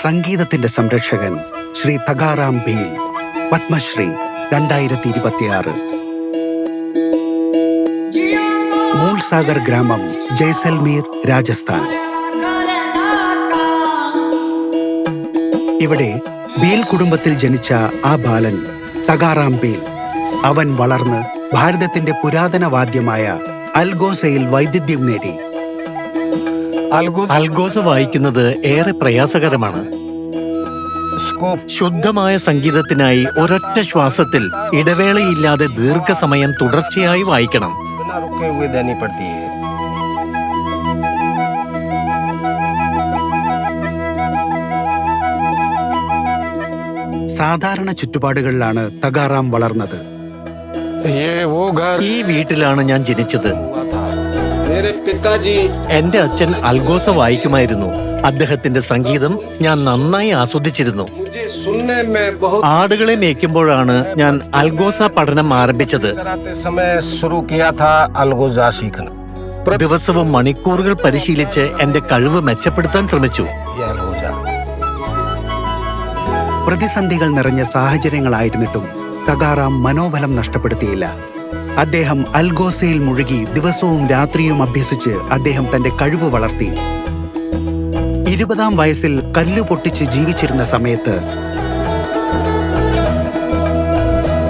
സംഗീതത്തിന്റെ സംരക്ഷകൻ ശ്രീ തകാറാം ഭീൽ, പത്മശ്രീ 2026. മൂൽസാഗർ ഗ്രാമം, ജയ്സൽമീർ, രാജസ്ഥാൻ. ഇവിടെ ഭീൽ കുടുംബത്തിൽ ജനിച്ച ആ ബാലൻ തകാറാം ഭീൽ, അവൻ വളർന്ന് ഭാരതത്തിന്റെ പുരാതന വാദ്യമായ അൽഗോസയിൽ വൈദഗ്ധ്യം നേടി. അൽഗോസ വായിക്കുന്നത് ഏറെ പ്രയാസകരമാണ്. ശുദ്ധമായ സംഗീതത്തിനായി ഒരൊറ്റ ശ്വാസത്തിൽ ഇടവേളയില്ലാതെ ദീർഘസമയം തുടർച്ചയായി വായിക്കണം. സാധാരണ ചുറ്റുപാടുകളിലാണ് തകാറാം വളർന്നത്. ഈ വീട്ടിലാണ് ഞാൻ ജനിച്ചത്. എന്റെ അച്ഛൻ അൽഗോസ വായിക്കുമായിരുന്നു. അദ്ദേഹത്തിന്റെ സംഗീതം ഞാൻ നന്നായി ആസ്വദിച്ചിരുന്നു. ആടുകളെ മേയ്ക്കുമ്പോഴാണ് ഞാൻ അൽഗോസ പഠനം ആരംഭിച്ചത്. ദിവസവും മണിക്കൂറുകൾ പരിശീലിച്ച് എന്റെ കഴിവ് മെച്ചപ്പെടുത്താൻ ശ്രമിച്ചു. പ്രതിസന്ധികൾ നിറഞ്ഞ സാഹചര്യങ്ങളായിരുന്നിട്ടും തകാറാം മനോബലം നഷ്ടപ്പെടുത്തിയില്ല. അദ്ദേഹം അൽഗോസയിൽ മുഴുകി ദിവസവും രാത്രിയും അഭ്യസിച്ച് അദ്ദേഹം തന്റെ കഴിവ് വളർത്തി. 20-ാം വയസ്സിൽ കല്ലു പൊട്ടിച്ച് ജീവിച്ചിരുന്ന സമയത്ത്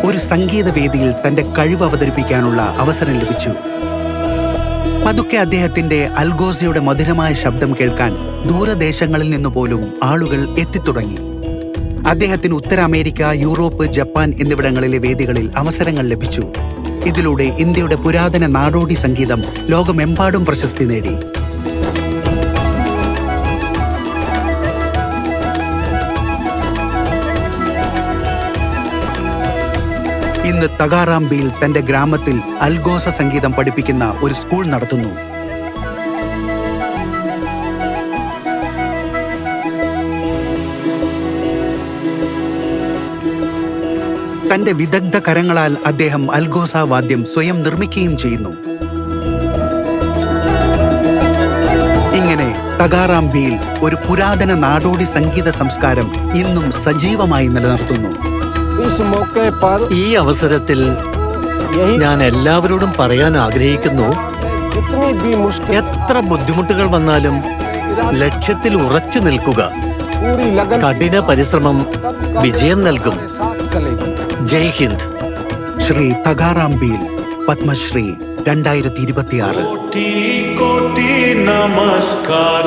ഒരു സംഗീതവേദിയിൽ തന്റെ കഴിവ് അവതരിപ്പിക്കാനുള്ള അവസരം ലഭിച്ചു. പതുക്കെ അദ്ദേഹത്തിന്റെ അൽഗോസയുടെ മധുരമായ ശബ്ദം കേൾക്കാൻ ദൂരദേശങ്ങളിൽ നിന്നു പോലും ആളുകൾ എത്തിത്തുടങ്ങി. അദ്ദേഹത്തിന് ഉത്തര അമേരിക്ക, യൂറോപ്പ്, ജപ്പാൻ എന്നിവിടങ്ങളിലെ വേദികളിൽ അവസരങ്ങൾ ലഭിച്ചു. ഇതിലൂടെ ഇന്ത്യയുടെ പുരാതന നാടോടി സംഗീതം ലോകമെമ്പാടും പ്രശസ്തി നേടി. ഇന്ന് തകാറാം ഭീൽ തന്റെ ഗ്രാമത്തിൽ അൽഗോസ സംഗീതം പഠിപ്പിക്കുന്ന ഒരു സ്കൂൾ നടത്തുന്നു. തന്റെ വിദഗ്ധ കരങ്ങളാൽ അദ്ദേഹം അൽഗോസ വാദ്യം സ്വയം നിർമ്മിക്കുകയും ചെയ്യുന്നു. ഇങ്ങനെ തകാറാം ഭീൽ ഒരു പുരാതന നാടോടി സംഗീത സംസ്കാരം ഇന്നും സജീവമായി നിലനിർത്തുന്നു. ഈ അവസരത്തിൽ ഞാൻ എല്ലാവരോടും പറയാൻ ആഗ്രഹിക്കുന്നു, എത്ര ബുദ്ധിമുട്ടുകൾ വന്നാലും ലക്ഷ്യത്തിൽ ഉറച്ചു നിൽക്കുക. കഠിന പരിശ്രമം വിജയം നൽകും. ജയ് ഹിന്ദ്. ശ്രീ തകാറാം ഭീൽ, പത്മശ്രീ 2026. कोटि कोटि नमस्कार.